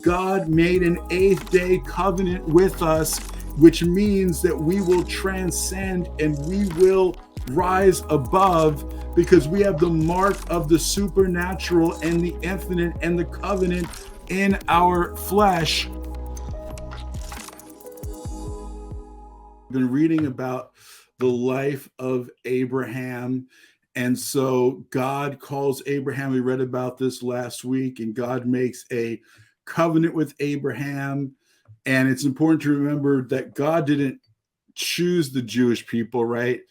God made an 8th-day covenant with us, which means that we will transcend and we will rise above because we have the mark of the supernatural and the infinite and the covenant in our flesh. I've been reading about the life of Abraham. And so God calls Abraham. We read about this last week, and God makes a covenant with Abraham. And it's important to remember that God didn't choose the Jewish people, right?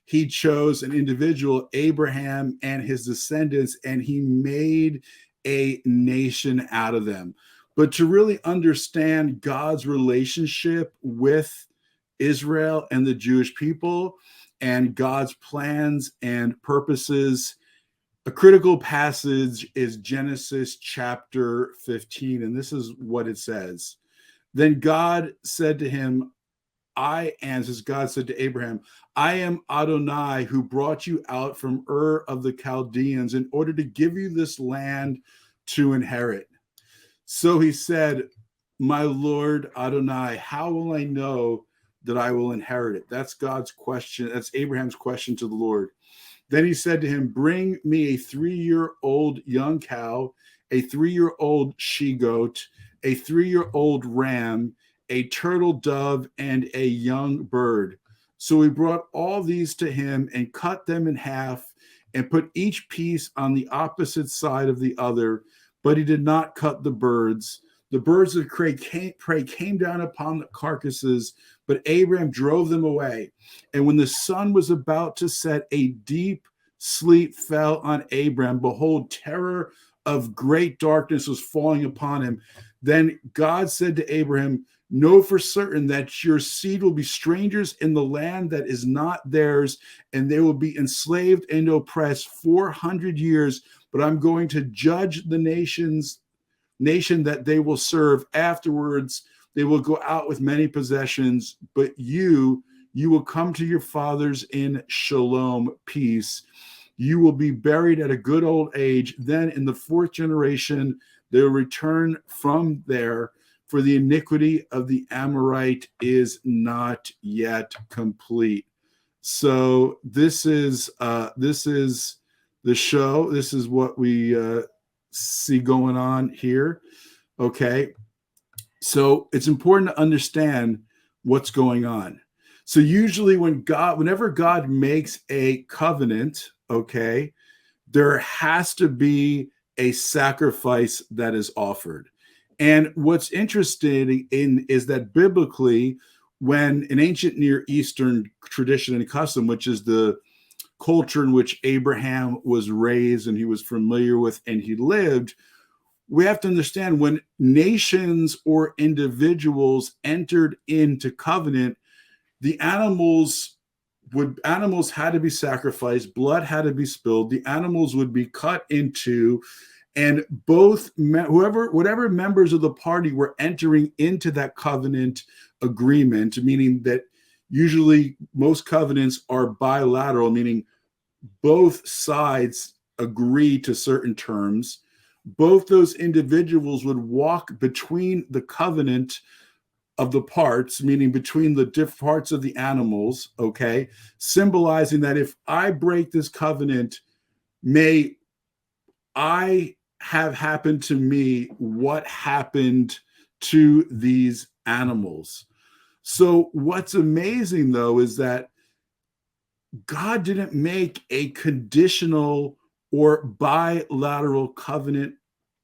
He chose an individual, Abraham and his descendants, and he made a nation out of them. But to really understand God's relationship with Israel and the Jewish people and God's plans and purposes, a critical passage is Genesis chapter 15, and this is what it says. Then God said to him, God said to Abraham, I am Adonai who brought you out from Ur of the Chaldeans in order to give you this land to inherit. So he said, my Lord Adonai, how will I know that I will inherit it? That's God's question. That's Abraham's question to the Lord. Then he said to him, bring me a 3-year-old young cow, a 3-year-old she-goat, a 3-year-old ram, a turtle dove, and a young bird. So he brought all these to him and cut them in half and put each piece on the opposite side of the other, but he did not cut the birds. The birds of prey came down upon the carcasses, but Abraham drove them away. And when the sun was about to set, a deep sleep fell on Abraham. Behold, terror of great darkness was falling upon him. Then God said to Abraham, know for certain that your seed will be strangers in the land that is not theirs, and they will be enslaved and oppressed 400 years. But I'm going to judge the nation that they will serve. Afterwards, they will go out with many possessions, but you will come to your fathers in shalom, peace. You will be buried at a good old age. Then in the 4th generation, they will return from there, for the iniquity of the Amorite is not yet complete. So this is the show. This is what we see going on here. Okay. So it's important to understand what's going on. So usually whenever God makes a covenant, okay, there has to be a sacrifice that is offered. And what's interesting is that biblically, when an ancient Near Eastern tradition and custom, which is the culture in which Abraham was raised and he was familiar with and he lived, we have to understand when nations or individuals entered into covenant, the animals had to be sacrificed, blood had to be spilled, the animals would be cut into, and whatever members of the party were entering into that covenant agreement, meaning that usually most covenants are bilateral, meaning both sides agree to certain terms. Both those individuals would walk between the covenant of the parts, meaning between the different parts of the animals, okay, symbolizing that if I break this covenant, may I have happened to me what happened to these animals. So what's amazing, though, is that God didn't make a conditional or bilateral covenant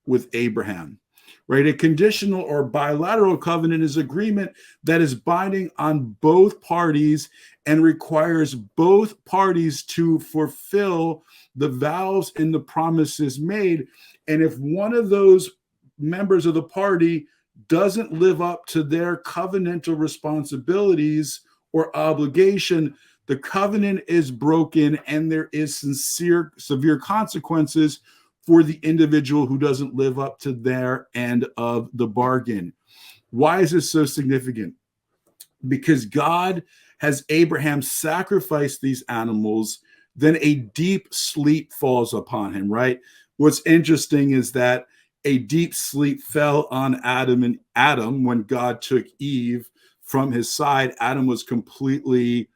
with Abraham, right? A conditional or bilateral covenant is agreement that is binding on both parties and requires both parties to fulfill the vows and the promises made. And if one of those members of the party doesn't live up to their covenantal responsibilities or obligation, the covenant is broken and there is severe consequences for the individual who doesn't live up to their end of the bargain. Why is this so significant? Because God has Abraham sacrifice these animals, then a deep sleep falls upon him, right? What's interesting is that a deep sleep fell on Adam when God took Eve from his side. Adam was completely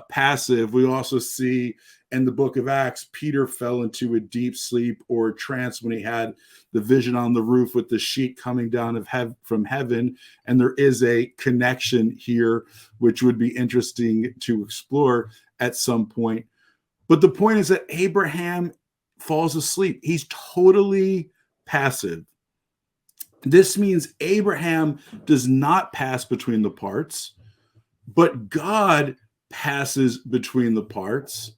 passive. We also see in the book of Acts, Peter fell into a deep sleep or trance when he had the vision on the roof with the sheet coming down from heaven. And there is a connection here, which would be interesting to explore at some point. But the point is that Abraham falls asleep. He's totally passive. This means Abraham does not pass between the parts, but God passes between the parts.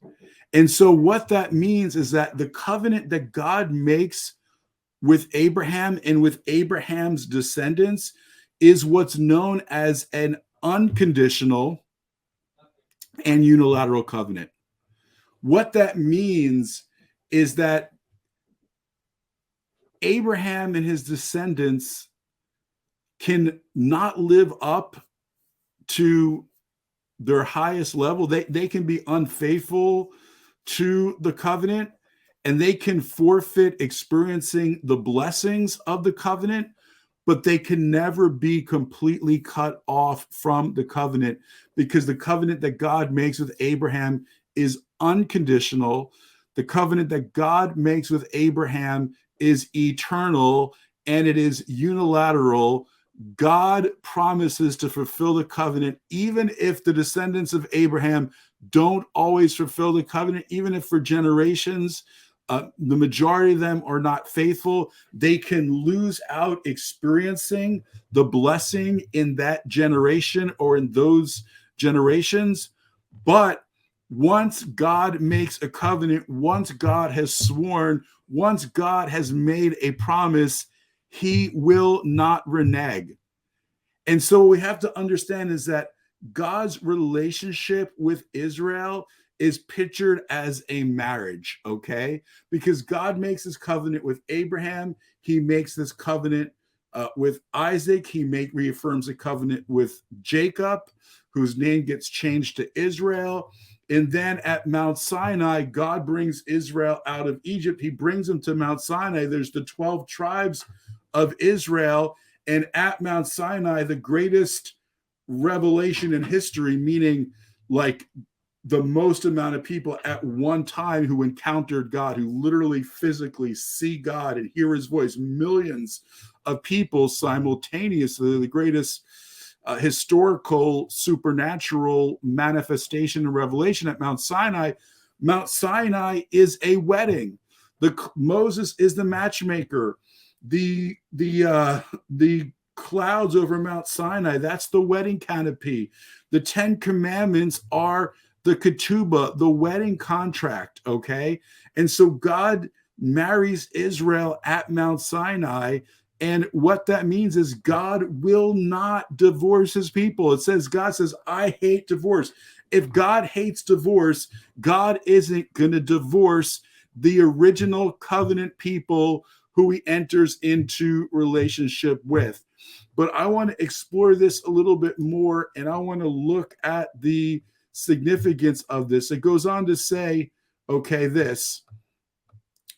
And so what that means is that the covenant that God makes with Abraham and with Abraham's descendants is what's known as an unconditional and unilateral covenant. What that means is that Abraham and his descendants can not live up to their highest level. They can be unfaithful to the covenant, and they can forfeit experiencing the blessings of the covenant, but they can never be completely cut off from the covenant, because the covenant that God makes with Abraham is unconditional. The covenant that God makes with Abraham is eternal, and it is unilateral. God promises to fulfill the covenant, even if the descendants of Abraham don't always fulfill the covenant, even if for generations the majority of them are not faithful. They can lose out experiencing the blessing in that generation or in those generations. But once God makes a covenant, once God has sworn, once God has made a promise, he will not renege. And so what we have to understand is that God's relationship with Israel is pictured as a marriage, okay? Because God makes this covenant with Abraham. He makes this covenant with Isaac. He reaffirms a covenant with Jacob, whose name gets changed to Israel. And then at Mount Sinai, God brings Israel out of Egypt. He brings them to Mount Sinai. There's the 12 tribes of Israel. And at Mount Sinai, the greatest revelation in history, meaning like the most amount of people at one time who encountered God, who literally physically see God and hear his voice, millions of people simultaneously, the greatest historical supernatural manifestation and revelation at Mount Sinai. Mount Sinai is a wedding. Moses is the matchmaker. The clouds over Mount Sinai, that's the wedding canopy. The 10 commandments are the ketubah, the wedding contract, okay? And so God marries Israel at Mount Sinai. And what that means is God will not divorce his people. It says, God says, I hate divorce. If God hates divorce, God isn't going to divorce the original covenant people who he enters into relationship with. But I want to explore this a little bit more, and I want to look at the significance of this. It goes on to say, okay, this,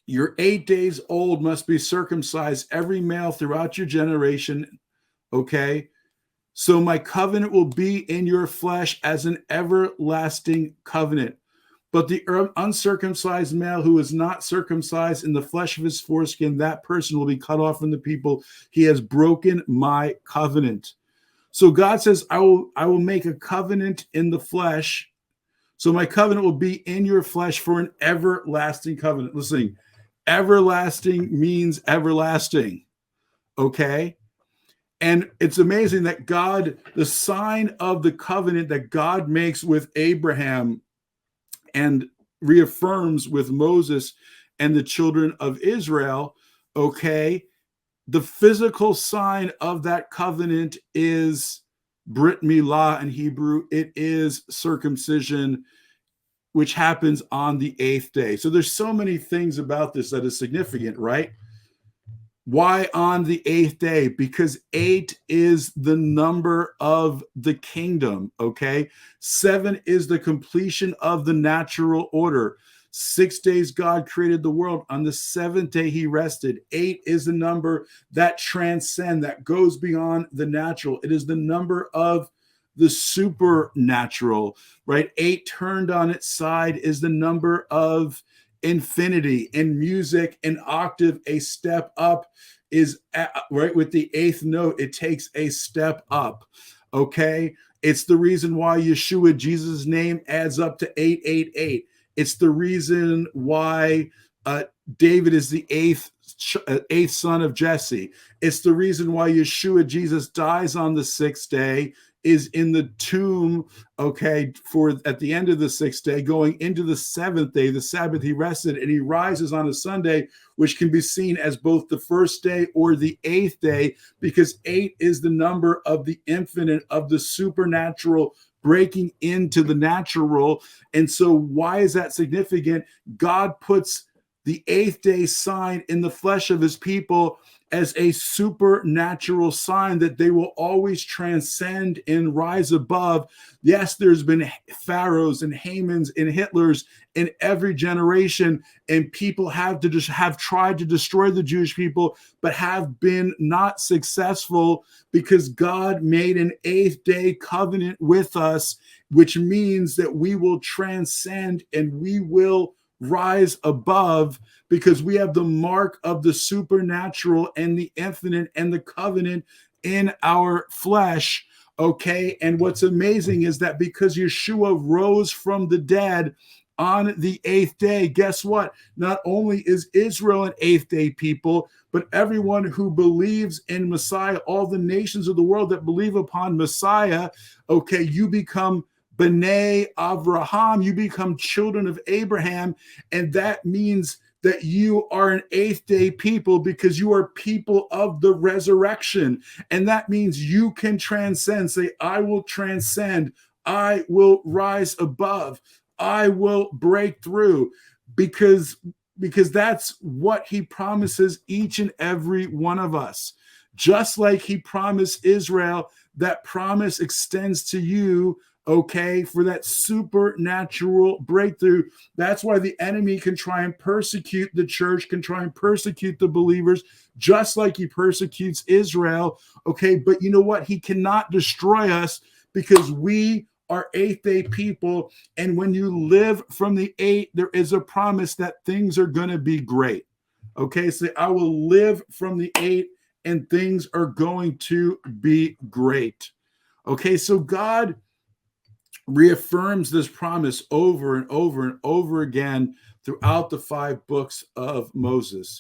you're 8 days old, must be circumcised, every male throughout your generation, okay? So my covenant will be in your flesh as an everlasting covenant. But the uncircumcised male who is not circumcised in the flesh of his foreskin, that person will be cut off from the people. He has broken my covenant. So God says, I will make a covenant in the flesh. So my covenant will be in your flesh for an everlasting covenant. Listen, everlasting means everlasting, okay? And it's amazing that God, the sign of the covenant that God makes with Abraham and reaffirms with Moses and the children of Israel, okay, the physical sign of that covenant is Brit Milah in Hebrew. It is circumcision, which happens on the 8th day. So there's so many things about this that is significant, right? Why on the 8th day? Because 8 is the number of the kingdom, okay? 7 is the completion of the natural order. 6 days God created the world. On the seventh day he rested. 8 is the number that transcends, that goes beyond the natural. It is the number of the supernatural, right? 8 turned on its side is the number of infinity. In music, an octave, a step up is right with the 8th note. It takes a step up. Okay. It's the reason why Yeshua, Jesus' name, adds up to 888. It's the reason why David is the eighth son of Jesse. It's the reason why Yeshua, Jesus, dies on the 6th day, is in the tomb, okay, for at the end of the 6th day, going into the 7th day, the Sabbath he rested, and he rises on a Sunday, which can be seen as both the 1st day or the 8th day, because 8 is the number of the infinite, of the supernatural breaking into the natural. And so why is that significant? God puts the 8th day sign in the flesh of his people as a supernatural sign that they will always transcend and rise above. Yes, there's been pharaohs and Hamans and Hitlers in every generation, and people have tried to destroy the Jewish people, but have been not successful, because God made an 8th day covenant with us, which means that we will transcend and we will rise above, because we have the mark of the supernatural and the infinite and the covenant in our flesh. Okay. And what's amazing is that because Yeshua rose from the dead on the 8th day, guess what? Not only is Israel an 8th day people, but everyone who believes in Messiah, all the nations of the world that believe upon Messiah, okay, you become B'nai Avraham, you become children of Abraham, and that means that you are an 8th day people, because you are people of the resurrection. And that means you can transcend. Say, I will transcend. I will rise above. I will break through, because that's what he promises each and every one of us. Just like he promised Israel, that promise extends to you, okay, for that supernatural breakthrough. That's why the enemy can try and persecute the church, can try and persecute the believers, just like he persecutes Israel, okay? But you know what? He cannot destroy us, because we are 8th day people. And when you live from the 8, there is a promise that things are going to be great. Okay, so I will live from the 8 and things are going to be great. Okay, so God reaffirms this promise over and over and over again throughout the 5 books of Moses.